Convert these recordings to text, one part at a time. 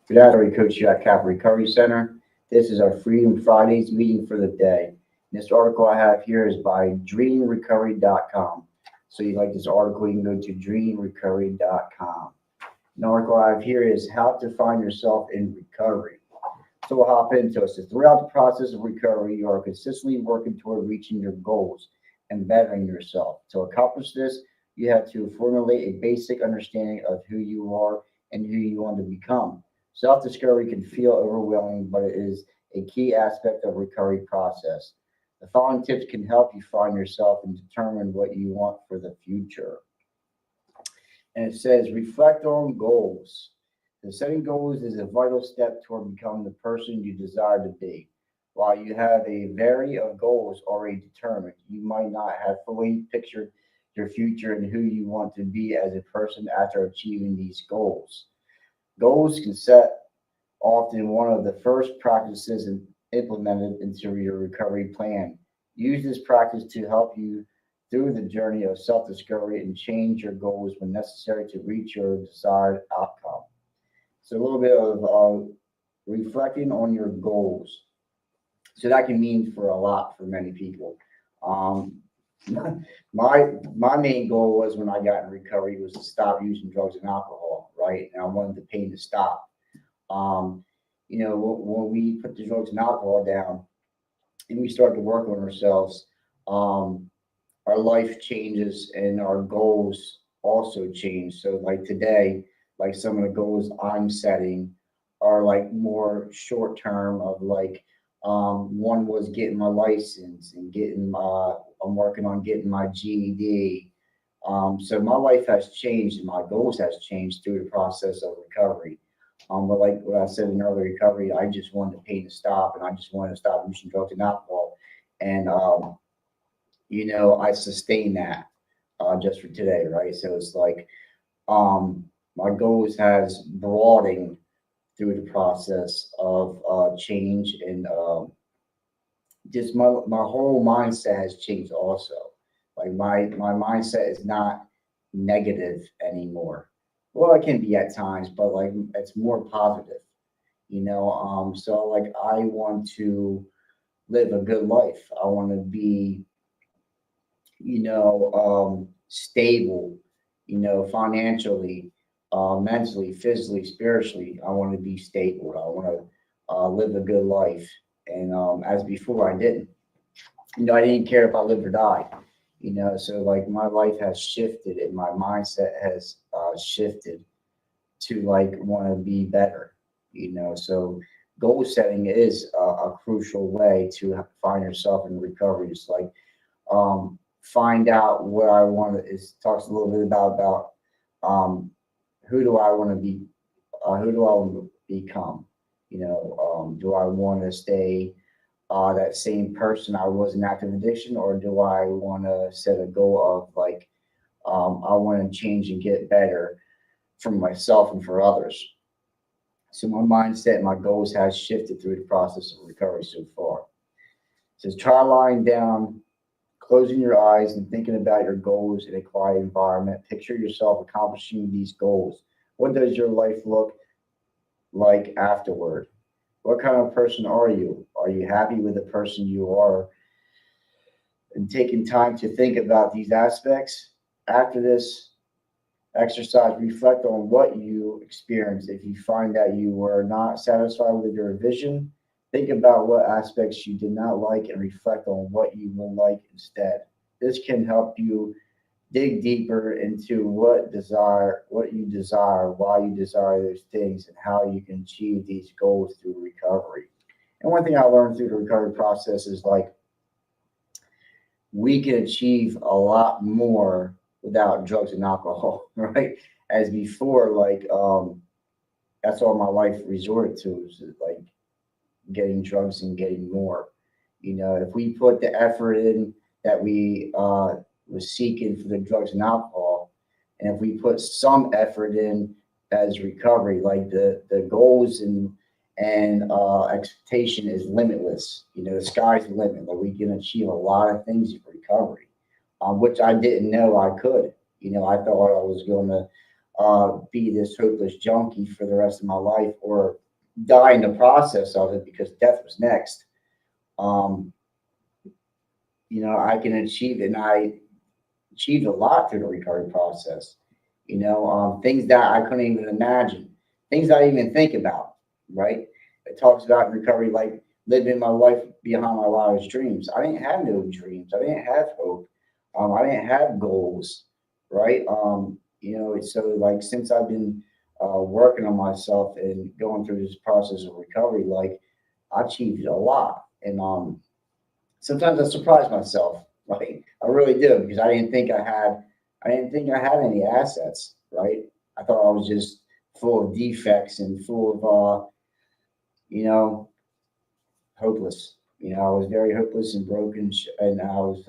Good afternoon, Coach here at Cap Recovery Center. This is our Freedom Fridays meeting for the day. This article I have here is by dreamrecovery.com. So you like this article, you can go to dreamrecovery.com. An article I have here is how to find yourself in recovery. So we'll hop into it. So throughout the process of recovery, you are consistently working toward reaching your goals and bettering yourself. To accomplish this, you have to formulate a basic understanding of who you are and who you want to become. Self discovery can feel overwhelming, but it is a key aspect of recovery process. The following tips can help you find yourself and determine what you want for the future. And it says reflect on goals. So setting goals is a vital step toward becoming the person you desire to be. While you have a variety of goals already determined, you might not have fully pictured your future and who you want to be as a person after achieving these goals. Goals can set often one of the first practices implemented into your recovery plan. Use this practice to help you through the journey of self discovery and change your goals when necessary to reach your desired outcome. So, a little bit of reflecting on your goals. So, that can mean for a lot for many people. Um, my main goal was when I got in recovery was to stop using drugs and alcohol, right? And I wanted the pain to stop. Um, when we put the drugs and alcohol down and we start to work on ourselves, um, our life changes and our goals also change. So, like today, like some of the goals I'm setting are like more short term of like, one was getting my license and I'm working on getting my GED. So my life has changed and my goals has changed through the process of recovery. But like what I said in early recovery, I just wanted the pain to stop and I just wanted to stop using drugs and alcohol. And I sustain that just for today, right? So it's like my goals has broadened through the process of change and just my whole mindset has changed also. Like my mindset is not negative anymore. Well, it can be at times, but like it's more positive, So like I want to live a good life. I want to be stable, financially, mentally, physically, spiritually. I want to be stable. I want to live a good life. And as before, I didn't. I didn't care if I lived or died. So like my life has shifted and my mindset has shifted to like want to be better. So goal setting is a crucial way to find yourself in recovery. It's like find out what I want to is talks a little bit about um, who do I want to be, who do I want to become? Do I want to stay that same person I was in active addiction, or do I want to set a goal of like I want to change and get better for myself and for others? So my mindset, and my goals has shifted through the process of recovery so far. It says try lying down, closing your eyes and thinking about your goals in a quiet environment. Picture yourself accomplishing these goals. What does your life look like afterward? What kind of person are you? Are you happy with the person you are? And taking time to think about these aspects. After this exercise, reflect on what you experienced. If you find that you were not satisfied with your vision, think about what aspects you did not like and reflect on what you will like instead. This can help you dig deeper into what you desire, why you desire those things, and how you can achieve these goals through recovery. And one thing I learned through the recovery process is like we can achieve a lot more without drugs and alcohol, right? As before, like that's all my life resorted to is like getting drugs and getting more. If we put the effort in that we was seeking for the drugs and alcohol, and if we put some effort in as recovery, like the goals and expectation is limitless. The sky's the limit. Like we can achieve a lot of things in recovery, which I didn't know I could. I thought I was going to. be this hopeless junkie for the rest of my life or die in the process of it because death was next. Um, I can achieve it, and I achieved a lot through the recovery process. Things that I couldn't even imagine, things I didn't even think about. Right? It talks about in recovery like living my life behind my wildest dreams. I didn't have no dreams. I didn't have hope. I didn't have goals. Right? It's so like since I've been working on myself and going through this process of recovery, like I achieved a lot, and sometimes I surprise myself. Like I really do because I didn't think I had any assets. Right? I thought I was just full of defects and full of you know, hopeless. I was very hopeless and broken, and I was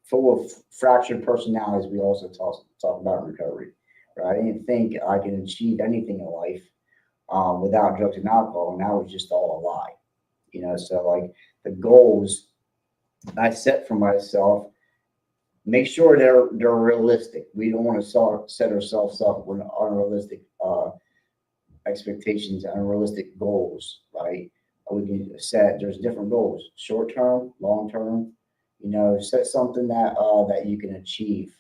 full of fractured personalities. We also talk about in recovery. Right? I didn't think I could achieve anything in life without drugs and alcohol, and that was just all a lie. So like the goals I set for myself, make sure they're realistic. We don't want to set ourselves up with unrealistic expectations and unrealistic goals, right? We can set there's different goals, short term, long term. Set something that you can achieve.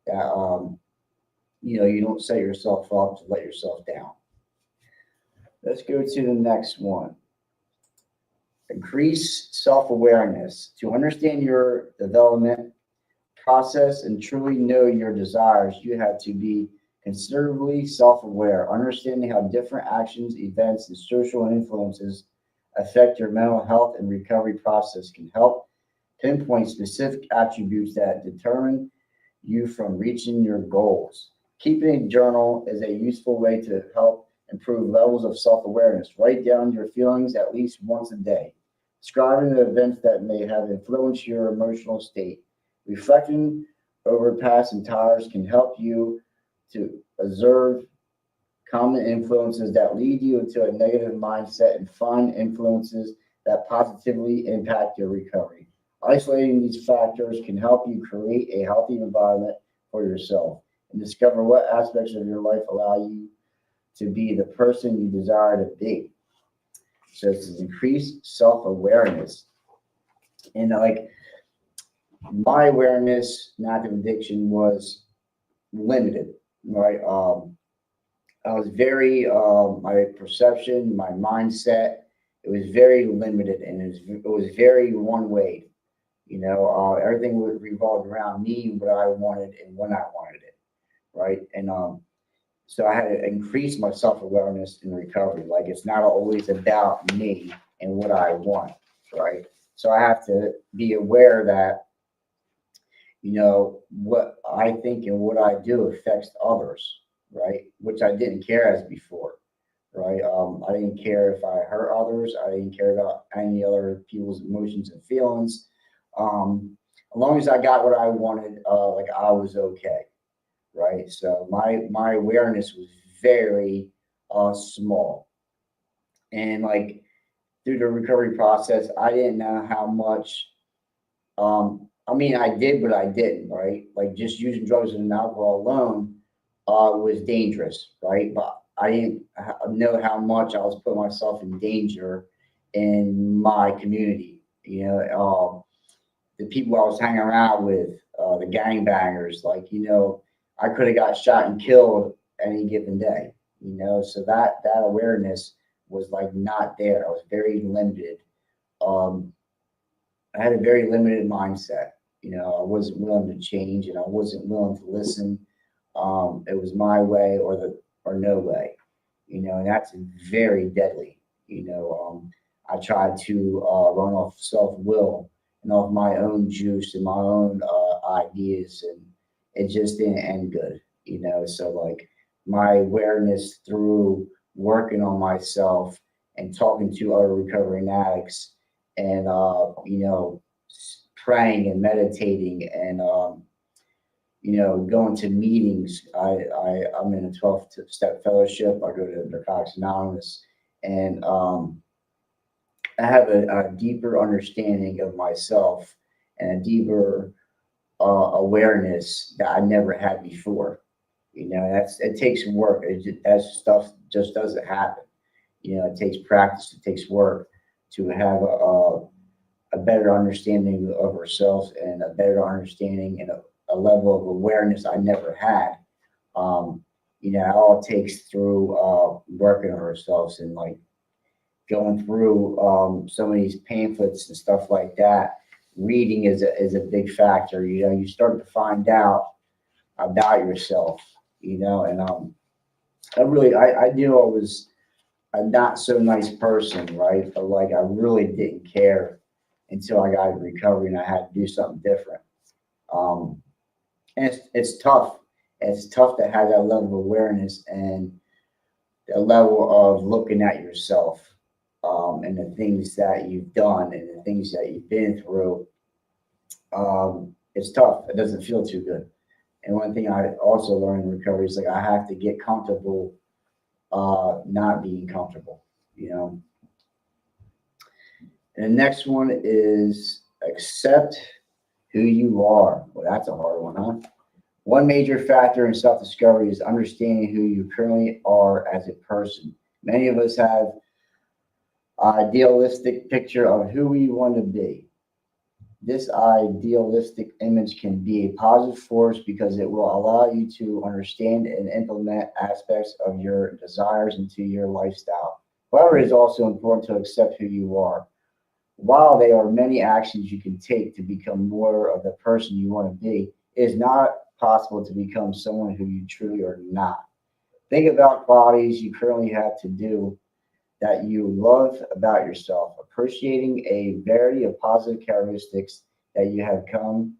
That you don't set yourself up to let yourself down. Let's go to the next one. Increase self awareness to understand your development process and truly know your desires. You have to be considerably self aware, understanding how different actions, events, and social influences affect your mental health and recovery process can help pinpoint specific attributes that determine you from reaching your goals. Keeping a journal is a useful way to help improve levels of self awareness. Write down your feelings at least once a day. Describing the events that may have influenced your emotional state. Reflecting over past encounters can help you to observe common influences that lead you into a negative mindset and find influences that positively impact your recovery. Isolating these factors can help you create a healthy environment for yourself and discover what aspects of your life allow you to be the person you desire to be. So this is increased self-awareness. And like my awareness, not addiction, was limited, right? I was very, my perception, my mindset, it was very limited and it was very one way. Everything revolved around me, what I wanted, and when I wanted it, right? And so I had to increase my self awareness in recovery. Like it's not always about me and what I want, right? So I have to be aware that what I think and what I do affects others, right? Which I didn't care as before, right? I didn't care if I hurt others. I didn't care about any other people's emotions and feelings. As long as I got what I wanted, like I was okay, right? So my awareness was very small, and like through the recovery process, I didn't know how much. I mean, I did, but I didn't, right? Like just using drugs and alcohol alone was dangerous, right? But I didn't know how much I was putting myself in danger in my community. The people I was hanging around with, the gangbangers, like, I could have got shot and killed any given day, so that awareness was like not there. I was very limited. Um, I had a very limited mindset. I wasn't willing to change and I wasn't willing to listen. It was my way or no way, and that's very deadly. I tried to run off self will and off my own juice and my own ideas, and it just didn't end good. So like my awareness through working on myself and talking to other recovering addicts and praying and meditating and going to meetings. I'm in a 12 step fellowship. I go to Narcotics Anonymous, and I have a deeper understanding of myself and a deeper awareness that I never had before. it takes work. That stuff just doesn't happen. It takes practice. It takes work to have a better understanding of ourselves and a better understanding and a level of awareness I never had. Um, it all takes through working on ourselves and like going through some of these pamphlets and stuff like that. Reading is a big factor. You start to find out about yourself. And I knew I was a not so nice person, right? But like I really didn't care until I got in recovery and I had to do something different. Um, and it's tough. It's tough to have that level of awareness and a level of looking at yourself and the things that you've done and the things that you've been through. It's tough. It doesn't feel too good. And one thing I also learned in recovery is like I have to get comfortable not being comfortable, you know. And the next one is accept who you are. Well, that's a hard one, huh? One major factor in self discovery is understanding who you currently are as a person. Many of us have idealistic picture of who we want to be. This idealistic image can be a positive force because it will allow you to understand and implement aspects of your desires into your lifestyle. However, it is also important to accept who you are. While there are many actions you can take to become more of the person you want to be, it is not possible to become someone who you truly are not. Think about qualities you currently have to do that you love about yourself, appreciating a variety of positive characteristics that you have come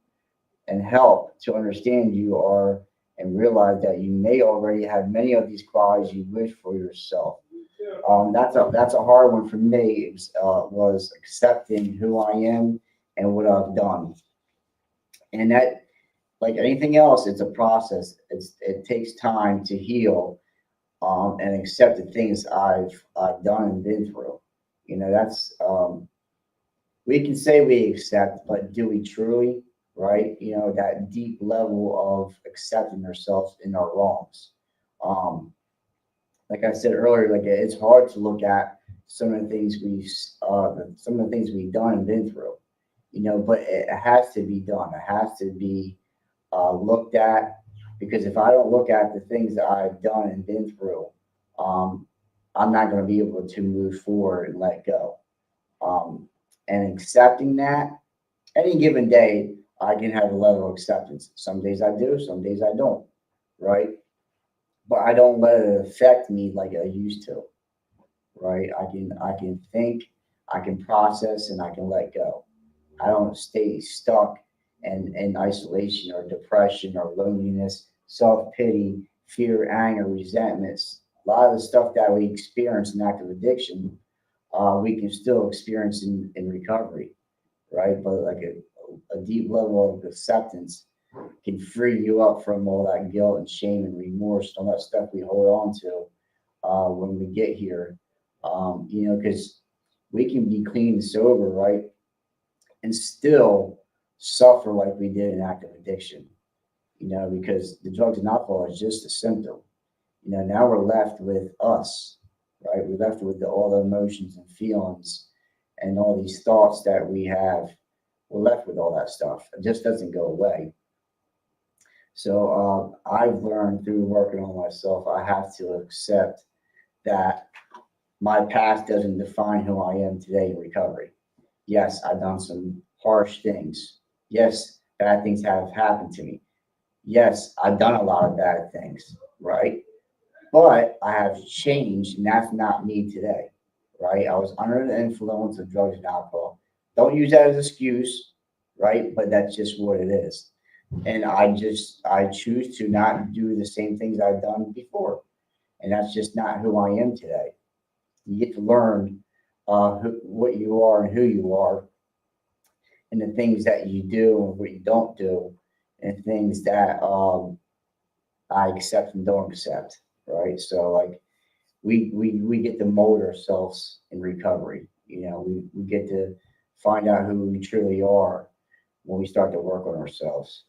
and help to understand you are and realize that you may already have many of these qualities you wish for yourself. That's a hard one for me. Was accepting who I am and what I've done, and that like anything else, it's a process. It takes time to heal and accept the things I've done and been through. That's we can say we accept, but do we truly? Right? That deep level of accepting ourselves in our wrongs. Um, like I said earlier, like it's hard to look at some of the things we've done and been through. But it has to be done. It has to be looked at because if I don't look at the things that I've done and been through, um, I'm not going to be able to move forward and let go. Um, and accepting that, any given day, I can have a level of acceptance. Some days I do, some days I don't, right? But I don't let it affect me like I used to, right? I can think, I can process, and I can let go. I don't stay stuck in isolation or depression or loneliness, self pity, fear, anger, resentments. A lot of the stuff that we experience in active addiction, we can still experience in recovery, right? But like a deep level of acceptance can free you up from all that guilt and shame and remorse and all that stuff we hold on to when we get here. Because we can be clean and sober, right? And still suffer like we did in active addiction, because the drugs and alcohol is just a symptom. Now we're left with us, right? We're left with all the emotions and feelings and all these thoughts that we have. We're left with all that stuff. It just doesn't go away. So I've learned through working on myself, I have to accept that my past doesn't define who I am today in recovery. Yes, I've done some harsh things. Yes, bad things have happened to me. Yes, I've done a lot of bad things, right? But I have changed, and that's not me today, right? I was under the influence of drugs and alcohol. Don't use that as an excuse, right? But that's just what it is. And I choose to not do the same things I've done before, and that's just not who I am today. You get to learn what you are and who you are, and the things that you do and what you don't do, and things that I accept and don't accept, right? So like we get to mold ourselves in recovery. We get to find out who we truly are when we start to work on ourselves.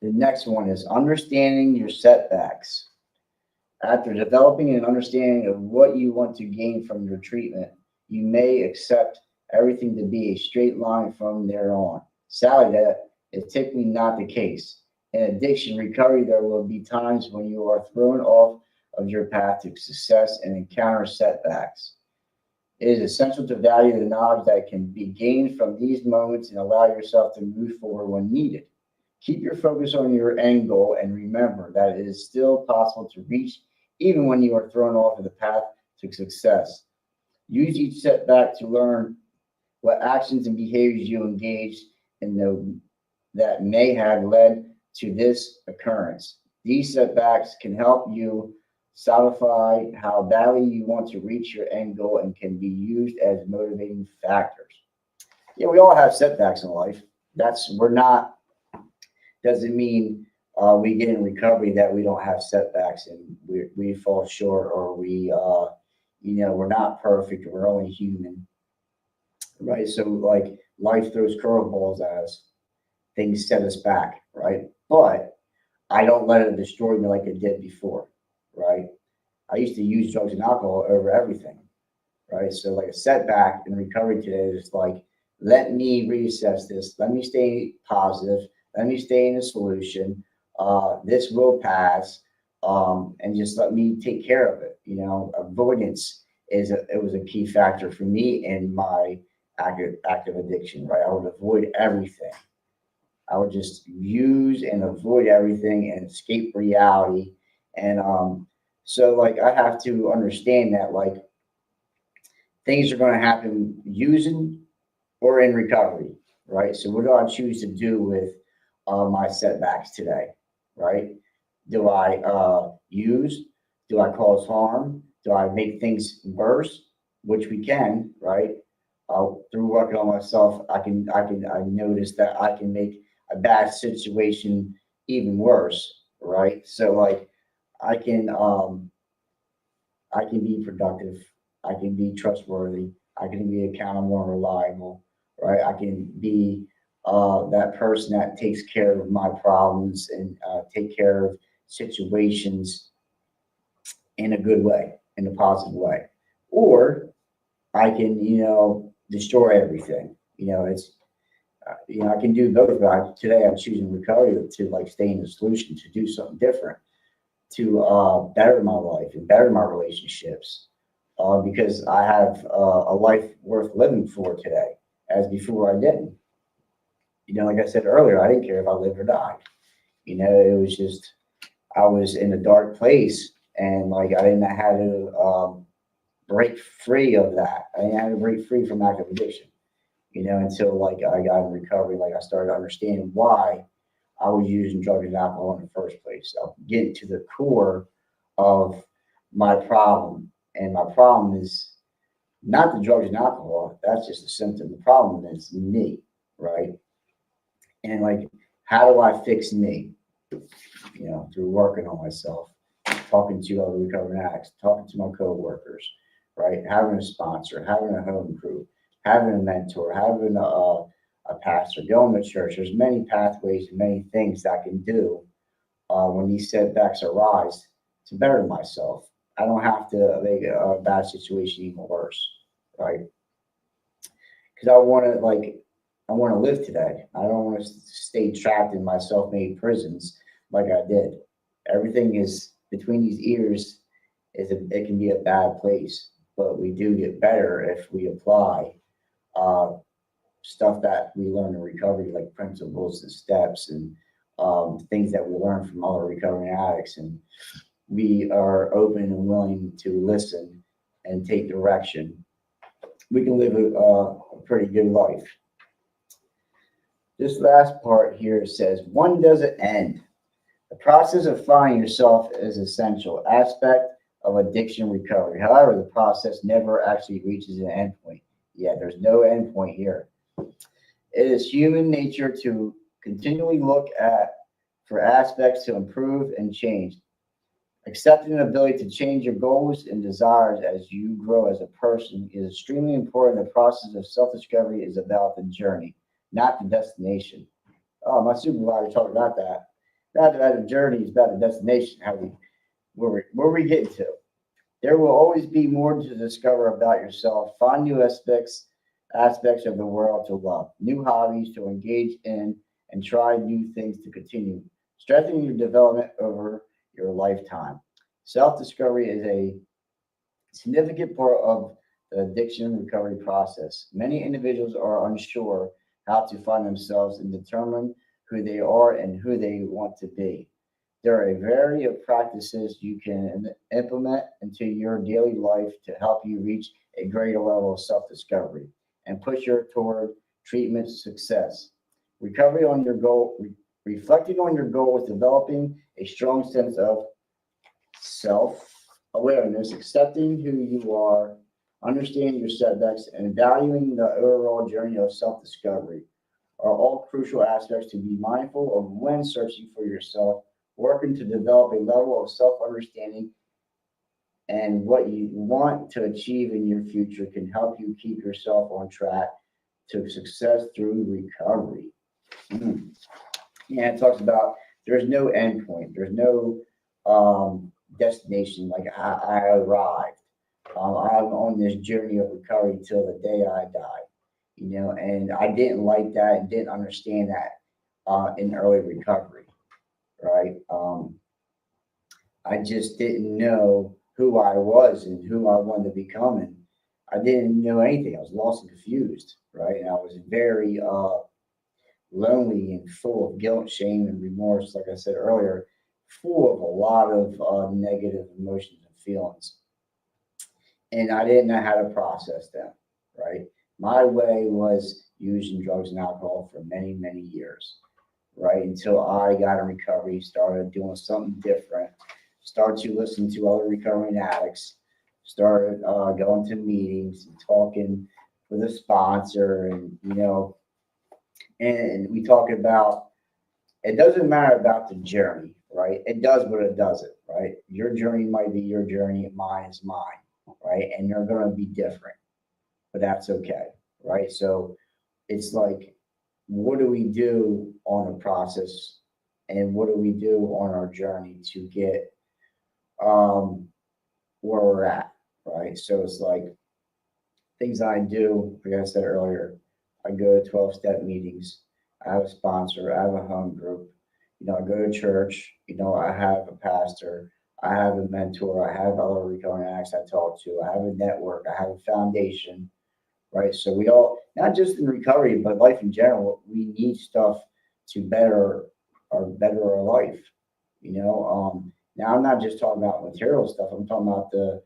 The next one is understanding your setbacks. After developing an understanding of what you want to gain from your treatment, you may accept everything to be a straight line from there on. Sadly, that is typically not the case. In addiction recovery, there will be times when you are thrown off of your path to success and encounter setbacks. It is essential to value the knowledge that can be gained from these moments and allow yourself to move forward when needed. Keep your focus on your end goal and remember that it is still possible to reach even when you are thrown off of the path to success. Use each setback to learn what actions and behaviors you engaged in that may have led to this occurrence. These setbacks can help you solidify how badly you want to reach your end goal and can be used as motivating factors. Yeah, we all have setbacks in life. We're not, doesn't mean we get in recovery that we don't have setbacks and we fall short or we're not perfect. We're only human, right? So like life throws curveballs at us, things set us back, right? But I don't let it destroy me like it did before, right? I used to use drugs and alcohol over everything, right? So like a setback in recovery today is like, let me reassess this. Let me stay positive. Let me stay in the solution. This will pass, and just let me take care of it. Avoidance it was a key factor for me in my active addiction, right? I would avoid everything. I would just use and avoid everything and escape reality. And so like I have to understand that like things are going to happen using or in recovery, right? So what do I choose to do with my setbacks today, right? Do I use? Do I cause harm? Do I make things worse? Which we can, right? Through working on myself, I notice that I can make a bad situation even worse, right? So like I can um I can be productive, I can be trustworthy, I can be accountable and reliable, right? I can be that person that takes care of my problems and take care of situations in a good way, in a positive way. Or I can, destroy everything. I can do both. But today I'm choosing recovery to like stay in the solution, to do something different, to better my life and better my relationships, because I have a life worth living for today, as before I didn't. Like I said earlier, I didn't care if I lived or died. It was just I was in a dark place, and like I didn't know how to break free of that. I didn't know how to break free from active addiction. Until like I got in recovery, like I started understanding why I was using drugs and alcohol in the first place. So getting to the core of my problem. And my problem is not the drugs and alcohol. That's just a symptom. The problem is me, right? And like, how do I fix me? Through working on myself, talking to other recovering addicts, talking to my coworkers, right? Having a sponsor, having a home group, having a mentor, having a pastor, going to church. There's many pathways and many things that I can do when these setbacks arise to better myself. I don't have to make a bad situation even worse, right? Because I want to live today. I don't want to stay trapped in my self-made prisons like I did. Everything is between these ears. It can be a bad place, but we do get better if we apply uh, stuff that we learn in recovery, like principles and steps and things that we learn from other recovering addicts. And we are open and willing to listen and take direction. We can live a pretty good life. This last part here says, one doesn't end. The process of finding yourself is an essential aspect of addiction recovery. However, the process never actually reaches an endpoint. Yeah, there's no endpoint here. It is human nature to continually look at for aspects to improve and change. Accepting the ability to change your goals and desires as you grow as a person is extremely important. The process of self-discovery is about the journey, not the destination. Oh, my supervisor talked about that. not about a journey, it's about a destination, where we get to. There will always be more to discover about yourself. Find new aspects of the world to love, new hobbies to engage in, and try new things to continue. Strengthening your development over your lifetime. Self discovery is a significant part of the addiction recovery process. Many individuals are unsure how to find themselves and determine who they are and who they want to be. There are a variety of practices you can implement into your daily life to help you reach a greater level of self discovery and push you toward treatment success. Recovery on your goal, reflecting on your goal is developing a strong sense of self awareness, accepting who you are, understanding your setbacks, and valuing the overall journey of self discovery are all crucial aspects to be mindful of when searching for yourself, working to develop a level of self understanding and what you want to achieve in your future can help you keep yourself on track to success through recovery. Mm. Yeah, it talks about there's no end point, there's no destination. Like I arrived. I'm on this journey of recovery till the day I die. And I didn't like that and didn't understand that in early recovery, right? I just didn't know who I was and who I wanted to become, and I didn't know anything. I was lost and confused, right? And I was very lonely and full of guilt, shame, and remorse. Like I said earlier, full of a lot of negative emotions and feelings, and I didn't know how to process them, right? My way was using drugs and alcohol for many, many years, right? Until I got in recovery, started doing something different, started to listen to other recovering addicts, started going to meetings and talking with a sponsor, and we talk about it doesn't matter about the journey, right? It does, but it doesn't, right? Your journey might be your journey, mine is mine, right? And they're going to be different, but that's okay, right? So it's like, what do we do on a process and what do we do on our journey to get um, where we're at, right? So it's like things I do, like I said earlier, I go to 12-step meetings. I have a sponsor. I have a home group. I go to church. I have a pastor. I have a mentor. I have other recovering addicts I talk to. I have a network. I have a foundation, right? So we all, not just in recovery, but life in general, we need stuff to better our life. Now I'm not just talking about material stuff. I'm talking about the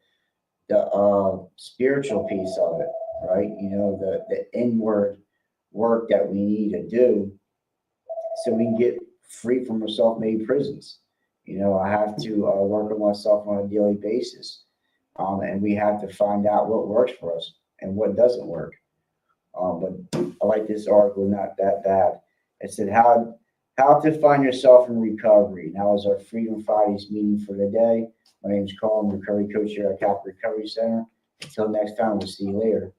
spiritual piece of it, right? The inward work that we need to do so we can get free from our self-made prisons. I have to work on myself on a daily basis, and we have to find out what works for us and what doesn't work. But I like this article, not that bad. It said how to find yourself in recovery. Now is our Freedom Fridays meeting for the day. My name is Carl. I'm a recovery coach here at Capital Recovery Center. Until next time, we'll see you later.